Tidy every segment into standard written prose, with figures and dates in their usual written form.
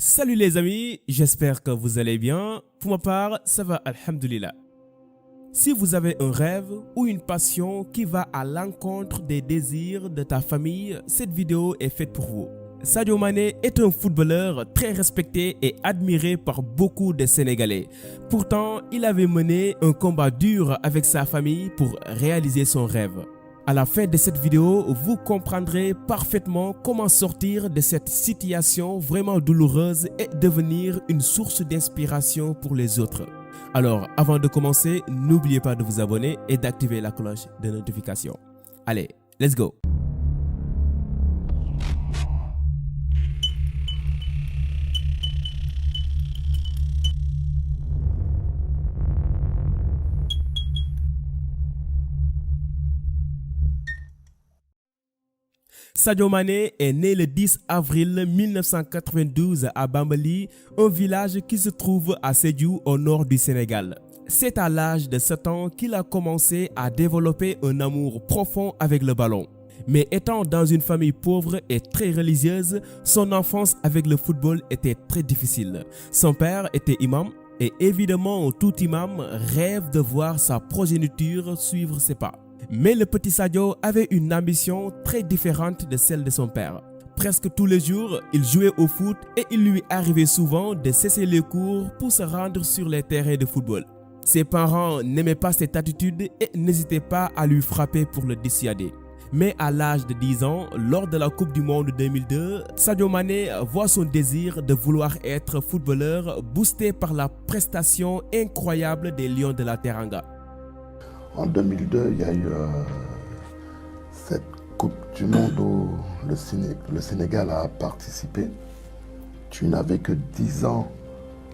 Salut les amis, j'espère que vous allez bien. Pour ma part, ça va, alhamdoulilah. Si vous avez un rêve ou une passion qui va à l'encontre des désirs de ta famille, cette vidéo est faite pour vous. Sadio Mané est un footballeur très respecté et admiré par beaucoup de Sénégalais. Pourtant, il avait mené un combat dur avec sa famille pour réaliser son rêve. À la fin de cette vidéo, vous comprendrez parfaitement comment sortir de cette situation vraiment douloureuse et devenir une source d'inspiration pour les autres. Alors, avant de commencer, n'oubliez pas de vous abonner et d'activer la cloche de notification. Allez, let's go! Sadio Mané est né le 10 avril 1992 à Bambali, un village qui se trouve à Sédhiou au nord du Sénégal. C'est à l'âge de 7 ans qu'il a commencé à développer un amour profond avec le ballon. Mais étant dans une famille pauvre et très religieuse, son enfance avec le football était très difficile. Son père était imam et évidemment tout imam rêve de voir sa progéniture suivre ses pas. Mais le petit Sadio avait une ambition très différente de celle de son père. Presque tous les jours, il jouait au foot et il lui arrivait souvent de cesser les cours pour se rendre sur les terrains de football. Ses parents n'aimaient pas cette attitude et n'hésitaient pas à lui frapper pour le dissuader. Mais à l'âge de 10 ans, lors de la Coupe du Monde 2002, Sadio Mané voit son désir de vouloir être footballeur boosté par la prestation incroyable des Lions de la Teranga. En 2002, il y a eu cette Coupe du Monde où le Sénégal a participé. Tu n'avais que 10 ans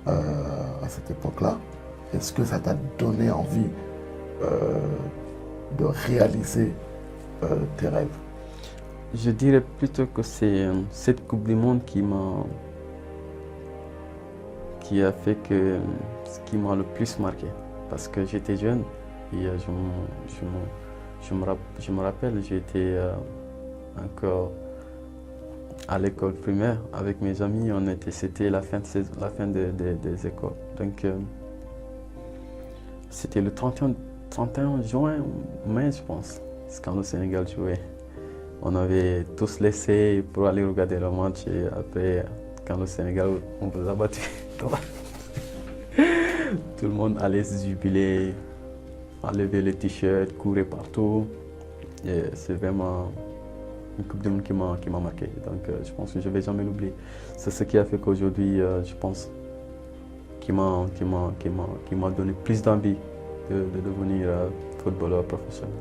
à cette époque-là. Est-ce que ça t'a donné envie de réaliser tes rêves? Je dirais plutôt que c'est cette Coupe du Monde qui a fait que ce qui m'a le plus marqué. Parce que j'étais jeune. Et je me rappelle, j'étais encore à l'école primaire avec mes amis. C'était la fin des écoles. Donc, c'était le 31 juin, mai, je pense, quand le Sénégal jouait. On avait tous laissé pour aller regarder le match et après, quand le Sénégal, on vous a battu, tout le monde allait se jubiler. Enlever les t-shirts, courir partout. Et c'est vraiment une Coupe du Monde qui m'a marqué. Donc je pense que je ne vais jamais l'oublier. C'est ce qui a fait qu'aujourd'hui, je pense, qui m'a donné plus d'envie de devenir footballeur professionnel.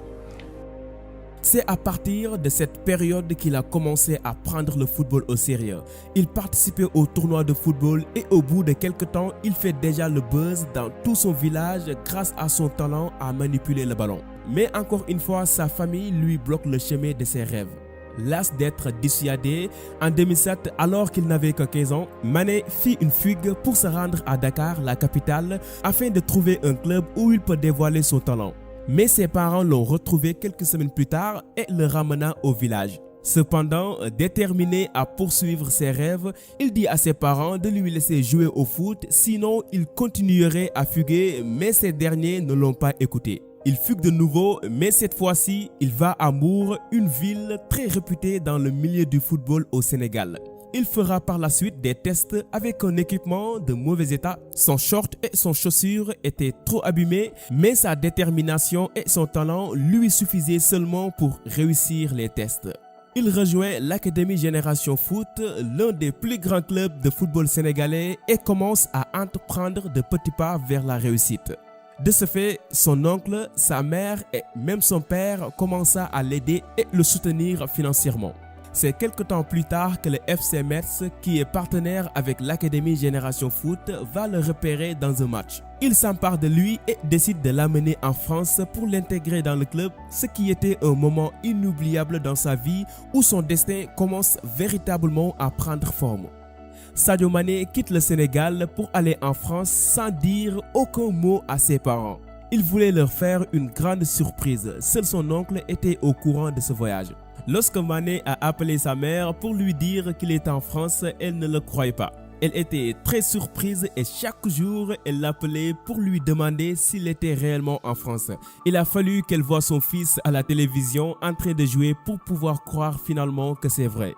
C'est à partir de cette période qu'il a commencé à prendre le football au sérieux. Il participait aux tournois de football et au bout de quelques temps, il fait déjà le buzz dans tout son village grâce à son talent à manipuler le ballon. Mais encore une fois, sa famille lui bloque le chemin de ses rêves. Las d'être dissuadé, en 2007, alors qu'il n'avait que 15 ans, Mané fit une fugue pour se rendre à Dakar, la capitale, afin de trouver un club où il peut dévoiler son talent. Mais ses parents l'ont retrouvé quelques semaines plus tard et le ramena au village. Cependant, déterminé à poursuivre ses rêves, il dit à ses parents de lui laisser jouer au foot, sinon il continuerait à fuguer, mais ces derniers ne l'ont pas écouté. Il fugue de nouveau, mais cette fois-ci, il va à Mbour, une ville très réputée dans le milieu du football au Sénégal. Il fera par la suite des tests avec un équipement de mauvais état. Son short et son chaussure étaient trop abîmés, mais sa détermination et son talent lui suffisaient seulement pour réussir les tests. Il rejoint l'Académie Génération Foot, l'un des plus grands clubs de football sénégalais, et commence à entreprendre de petits pas vers la réussite. De ce fait, son oncle, sa mère et même son père commença à l'aider et le soutenir financièrement. C'est quelque temps plus tard que le FC Metz, qui est partenaire avec l'Académie Génération Foot, va le repérer dans un match. Il s'empare de lui et décide de l'amener en France pour l'intégrer dans le club, ce qui était un moment inoubliable dans sa vie où son destin commence véritablement à prendre forme. Sadio Mané quitte le Sénégal pour aller en France sans dire aucun mot à ses parents. Il voulait leur faire une grande surprise. Seul son oncle était au courant de ce voyage. Lorsque Mané a appelé sa mère pour lui dire qu'il était en France, elle ne le croyait pas. Elle était très surprise et chaque jour, elle l'appelait pour lui demander s'il était réellement en France. Il a fallu qu'elle voie son fils à la télévision en train de jouer pour pouvoir croire finalement que c'est vrai.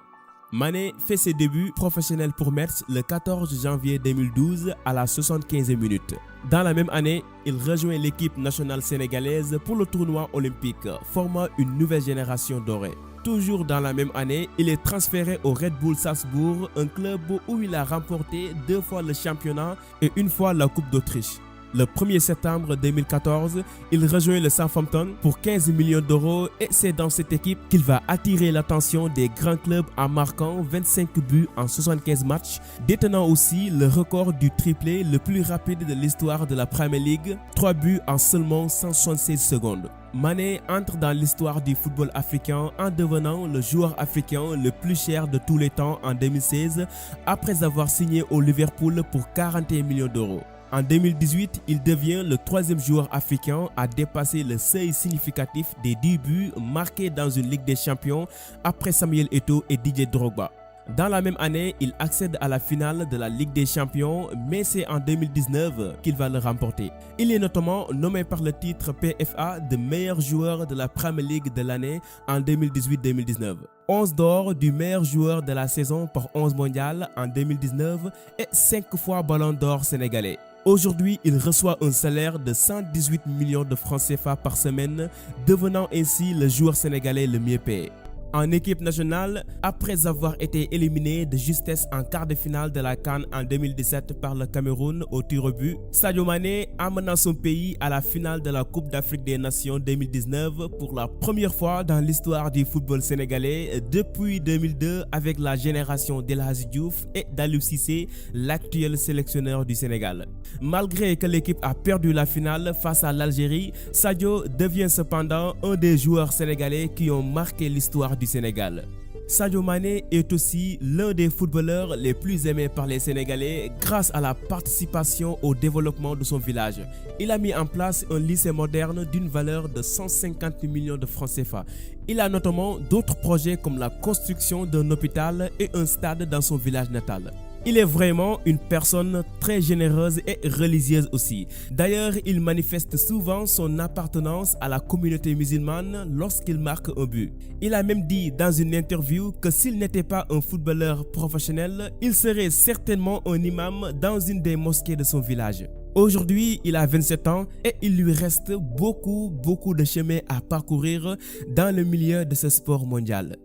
Mané fait ses débuts professionnels pour Metz le 14 janvier 2012 à la 75e minute. Dans la même année, il rejoint l'équipe nationale sénégalaise pour le tournoi olympique, formant une nouvelle génération dorée. Toujours dans la même année, il est transféré au Red Bull Salzbourg, un club où il a remporté 2 fois le championnat et 1 fois la Coupe d'Autriche. Le 1er septembre 2014, il rejoint le Southampton pour 15 millions d'euros et c'est dans cette équipe qu'il va attirer l'attention des grands clubs en marquant 25 buts en 75 matchs, détenant aussi le record du triplé le plus rapide de l'histoire de la Premier League, 3 buts en seulement 176 secondes. Mané entre dans l'histoire du football africain en devenant le joueur africain le plus cher de tous les temps en 2016 après avoir signé au Liverpool pour 41 millions d'euros. En 2018, il devient le 3e joueur africain à dépasser le seuil significatif des 10 buts marqués dans une Ligue des Champions après Samuel Eto'o et Didier Drogba. Dans la même année, il accède à la finale de la Ligue des Champions, mais c'est en 2019 qu'il va le remporter. Il est notamment nommé par le titre PFA de meilleur joueur de la Premier League de l'année en 2018-2019. 11 d'or du meilleur joueur de la saison par 11 mondial en 2019 et 5 fois ballon d'or sénégalais. Aujourd'hui, il reçoit un salaire de 118 millions de francs CFA par semaine, devenant ainsi le joueur sénégalais le mieux payé. En équipe nationale, après avoir été éliminé de justesse en quart de finale de la CAN en 2017 par le Cameroun au tir au but, Sadio Mané amena son pays à la finale de la Coupe d'Afrique des Nations 2019 pour la première fois dans l'histoire du football sénégalais depuis 2002 avec la génération d'El Hadji Diouf et d'Aliou Cissé, l'actuel sélectionneur du Sénégal. Malgré que l'équipe a perdu la finale face à l'Algérie, Sadio devient cependant un des joueurs sénégalais qui ont marqué l'histoire du Sénégal. Sadio Mané est aussi l'un des footballeurs les plus aimés par les Sénégalais grâce à la participation au développement de son village. Il a mis en place un lycée moderne d'une valeur de 150 millions de francs CFA. Il a notamment d'autres projets comme la construction d'un hôpital et un stade dans son village natal. Il est vraiment une personne très généreuse et religieuse aussi. D'ailleurs, il manifeste souvent son appartenance à la communauté musulmane lorsqu'il marque un but. Il a même dit dans une interview que s'il n'était pas un footballeur professionnel, il serait certainement un imam dans une des mosquées de son village. Aujourd'hui, il a 27 ans et il lui reste beaucoup de chemin à parcourir dans le milieu de ce sport mondial.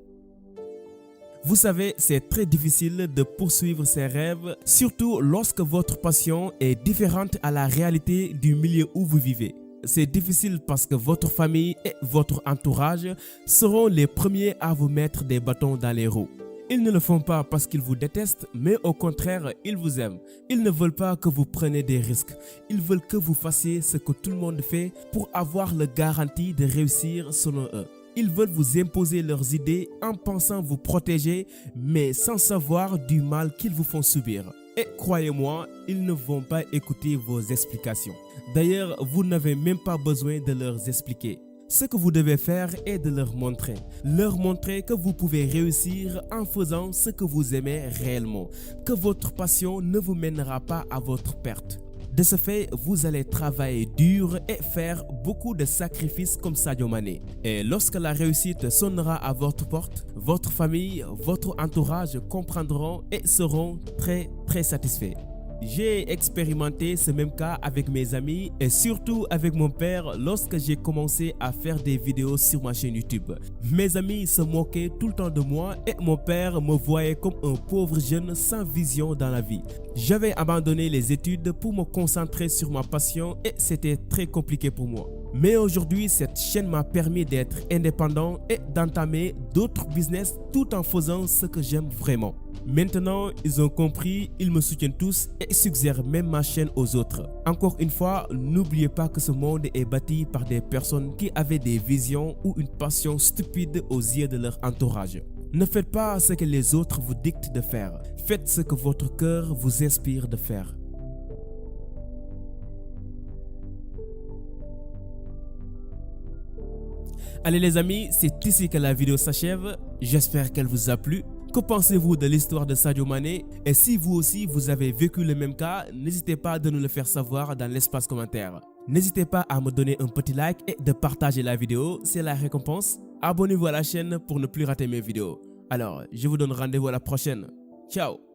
Vous savez, c'est très difficile de poursuivre ses rêves, surtout lorsque votre passion est différente à la réalité du milieu où vous vivez. C'est difficile parce que votre famille et votre entourage seront les premiers à vous mettre des bâtons dans les roues. Ils ne le font pas parce qu'ils vous détestent, mais au contraire, ils vous aiment. Ils ne veulent pas que vous preniez des risques. Ils veulent que vous fassiez ce que tout le monde fait pour avoir la garantie de réussir selon eux. Ils veulent vous imposer leurs idées en pensant vous protéger, mais sans savoir du mal qu'ils vous font subir. Et croyez-moi, ils ne vont pas écouter vos explications. D'ailleurs, vous n'avez même pas besoin de leur expliquer. Ce que vous devez faire est de leur montrer que vous pouvez réussir en faisant ce que vous aimez réellement, que votre passion ne vous mènera pas à votre perte. De ce fait, vous allez travailler dur et faire beaucoup de sacrifices comme Sadio Mané. Et lorsque la réussite sonnera à votre porte, votre famille, votre entourage comprendront et seront très satisfaits. J'ai expérimenté ce même cas avec mes amis et surtout avec mon père lorsque j'ai commencé à faire des vidéos sur ma chaîne YouTube. Mes amis se moquaient tout le temps de moi et mon père me voyait comme un pauvre jeune sans vision dans la vie. J'avais abandonné les études pour me concentrer sur ma passion et c'était très compliqué pour moi. Mais aujourd'hui, cette chaîne m'a permis d'être indépendant et d'entamer d'autres business tout en faisant ce que j'aime vraiment. Maintenant, ils ont compris, ils me soutiennent tous et suggèrent même ma chaîne aux autres. Encore une fois, n'oubliez pas que ce monde est bâti par des personnes qui avaient des visions ou une passion stupide aux yeux de leur entourage. Ne faites pas ce que les autres vous dictent de faire. Faites ce que votre cœur vous inspire de faire. Allez les amis, c'est ici que la vidéo s'achève. J'espère qu'elle vous a plu. Que pensez-vous de l'histoire de Sadio Mané? Et si vous aussi vous avez vécu le même cas, n'hésitez pas à nous le faire savoir dans l'espace commentaire. N'hésitez pas à me donner un petit like et de partager la vidéo, c'est la récompense. Abonnez-vous à la chaîne pour ne plus rater mes vidéos. Alors, je vous donne rendez-vous à la prochaine. Ciao!